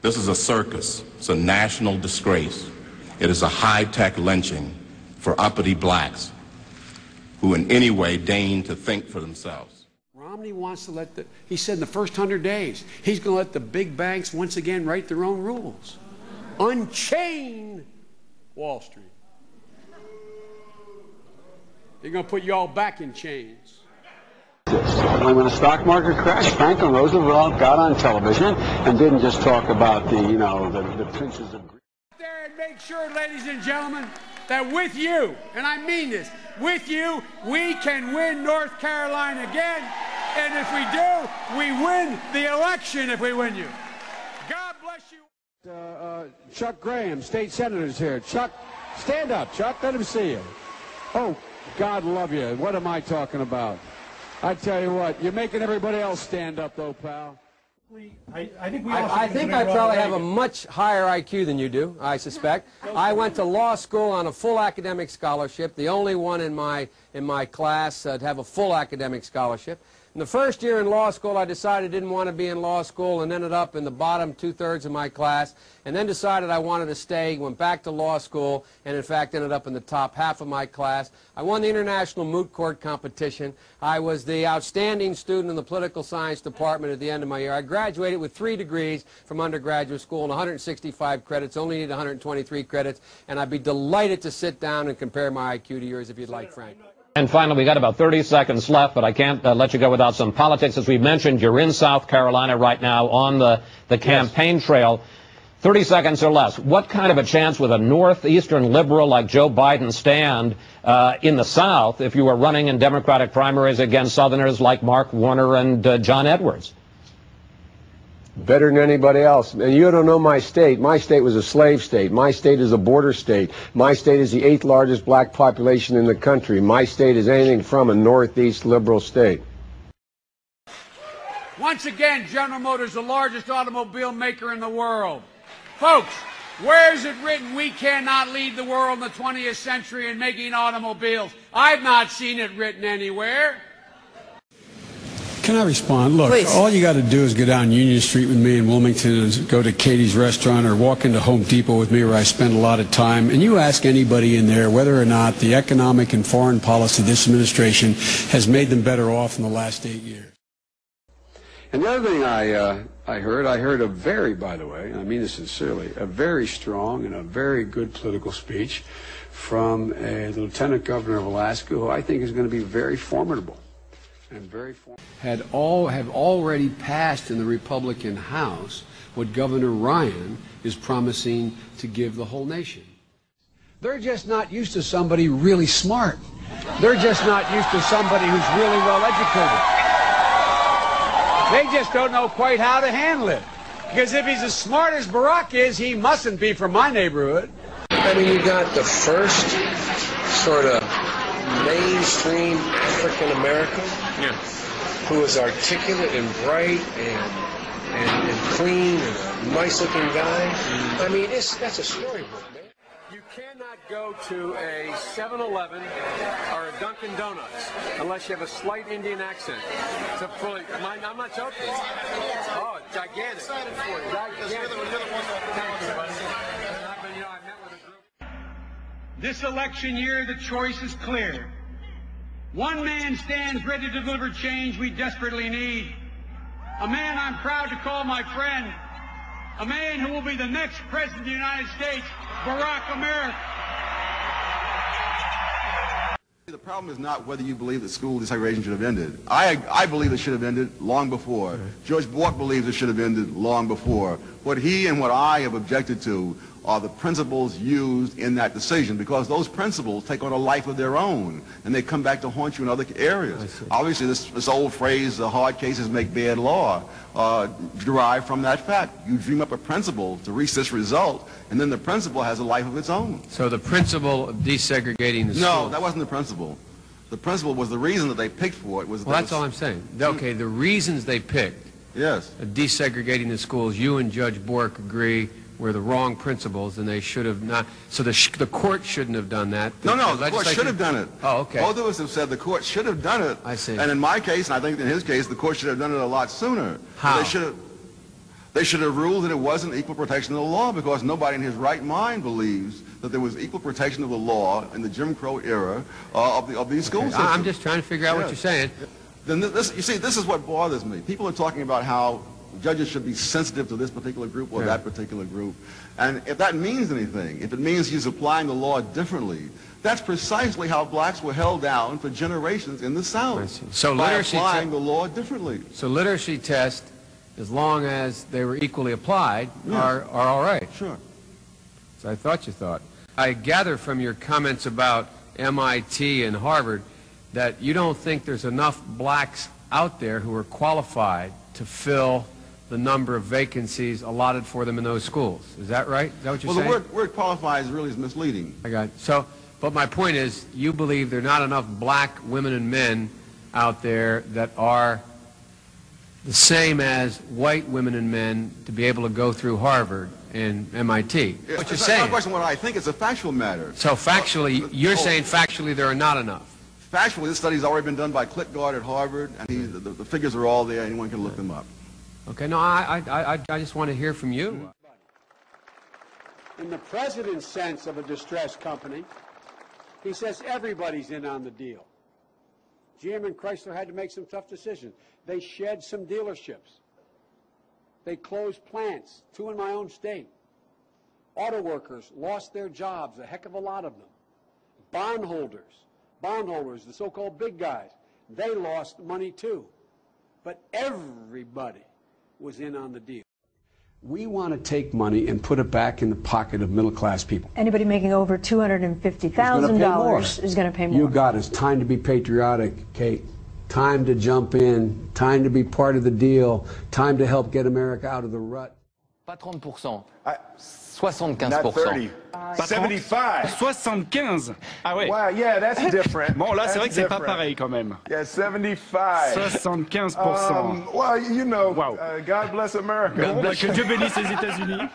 This is a circus. It's a national disgrace. It is a high-tech lynching for uppity blacks who in any way deign to think for themselves. Romney wants to he said in the first 100 days, he's going to let the big banks once again write their own rules. Unchain Wall Street. They're going to put you all back in chains. When the stock market crashed, Franklin Roosevelt got on television and didn't just talk about the princes of Greece. There and make sure, ladies and gentlemen, that with you, and I mean this, with you, we can win North Carolina again. And if we do, we win the election if we win you. God bless you. Chuck Graham, state senator's here. Chuck, stand up, Chuck. Let him see you. Oh, God love you. What am I talking about? I tell you what, you're making everybody else stand up, though, pal. I think I probably have a much higher IQ than you do, I suspect. I went to law school on a full academic scholarship, the only one in my class to have a full academic scholarship. In the first year in law school, I decided I didn't want to be in law school and ended up in the bottom two-thirds of my class, and then decided I wanted to stay, went back to law school, and in fact ended up in the top half of my class. I won the international moot court competition. I was the outstanding student in the political science department at the end of my year. I graduated with 3 degrees from undergraduate school and 165 credits, only need 123 credits, and I'd be delighted to sit down and compare my IQ to yours if you'd like, Frank. And finally, we got about 30 seconds left, but I can't let you go without some politics. As we mentioned, you're in South Carolina right now on the campaign trail. 30 seconds or less. What kind of a chance would a northeastern liberal like Joe Biden stand in the South if you were running in Democratic primaries against Southerners like Mark Warner and John Edwards? Better than anybody else. And you don't know my state. My state was a slave state. My state is a border state. My state is the 8th largest black population in the country. My state is anything from a northeast liberal state. Once again, General Motors, the largest automobile maker in the world. Folks, where is it written we cannot lead the world in the 20th century in making automobiles? I've not seen it written anywhere. Can I respond? Look, Please. All you got to do is go down Union Street with me in Wilmington and go to Katie's restaurant or walk into Home Depot with me where I spend a lot of time, and you ask anybody in there whether or not the economic and foreign policy of this administration has made them better off in the last 8 years. And the other thing I heard a very, by the way, and I mean this sincerely, a very strong and a very good political speech from the Lieutenant Governor of Alaska, who I think is going to be very formidable. Have already passed in the Republican House what Governor Ryan is promising to give the whole nation. They're just not used to somebody really smart. They're just not used to somebody who's really well educated. They just don't know quite how to handle it. Because if he's as smart as Barack is, he mustn't be from my neighborhood. I mean, you got the first sort of mainstream African American who is articulate and bright and clean and a nice looking guy. I mean, that's a storybook, man. You cannot go to a 7-Eleven or a Dunkin' Donuts unless you have a slight Indian accent. I'm not joking. Oh, gigantic. This election year, the choice is clear. One man stands ready to deliver change we desperately need. A man I'm proud to call my friend. A man who will be the next president of the United States, Barack America. The problem is not whether you believe that school desegregation should have ended. I believe it should have ended long before. George Bork believes it should have ended long before. What he and what I have objected to are the principles used in that decision, because those principles take on a life of their own, and they come back to haunt you in other areas. Obviously, this old phrase, the hard cases make bad law, derived from that fact. You dream up a principle to reach this result, and then the principle has a life of its own. So the principle of desegregating the No, that wasn't the principle. The principle was the reason that they picked for it. Well, that's all I'm saying. Okay, the reasons they picked, yes, desegregating the schools, you and Judge Bork agree were the wrong principles, and they should have not. So the court shouldn't have done that. No, the court should have done it. Oh, okay. Both of us have said the court should have done it. I see. And in my case, and I think in his case, the court should have done it a lot sooner. How? They should have. They should have ruled that it wasn't equal protection of the law, because nobody in his right mind believes that there was equal protection of the law in the Jim Crow era of these school systems. I'm just trying to figure out what you're saying. Then you see, this is what bothers me. People are talking about how judges should be sensitive to this particular group or that particular group. And if that means anything, if it means he's applying the law differently, that's precisely how blacks were held down for generations in the South. So by applying the law differently. So literacy tests, as long as they were equally applied, are all right. Sure. So I thought you thought. I gather from your comments about MIT and Harvard that you don't think there's enough blacks out there who are qualified to fill the number of vacancies allotted for them in those schools. Is that right? Is that what you're saying? Well, the word qualified really is misleading. I got it. So, but my point is, you believe there are not enough black women and men out there that are the same as white women and men to be able to go through Harvard and MIT. Yes, what you're saying? Not a question of what I think. It's a factual matter. So factually, you're saying factually there are not enough. Factually, this study's already been done by Clitgard at Harvard, and the figures are all there. Anyone can look them up. Okay, no, I just want to hear from you. In the president's sense of a distressed company, he says everybody's in on the deal. GM and Chrysler had to make some tough decisions. They shed some dealerships. They closed plants, 2 in my own state. Auto workers lost their jobs, a heck of a lot of them. Bondholders, the so-called big guys, they lost money too. But everybody was in on the deal. We want to take money and put it back in the pocket of middle-class people. Anybody making over $250,000 is going to pay more. You got it. It's time to be patriotic, Kate. Time to jump in. Time to be part of the deal. Time to help get America out of the rut. Pas 30%. 75%. Not 30. 75. 75. Ah ouais. Wow, yeah, that's different. Bon, là, c'est vrai que c'est pas pareil quand même. Yeah, 75. 75%. Well, you know, wow. God bless America. God bless. Que Dieu bénisse les États-Unis.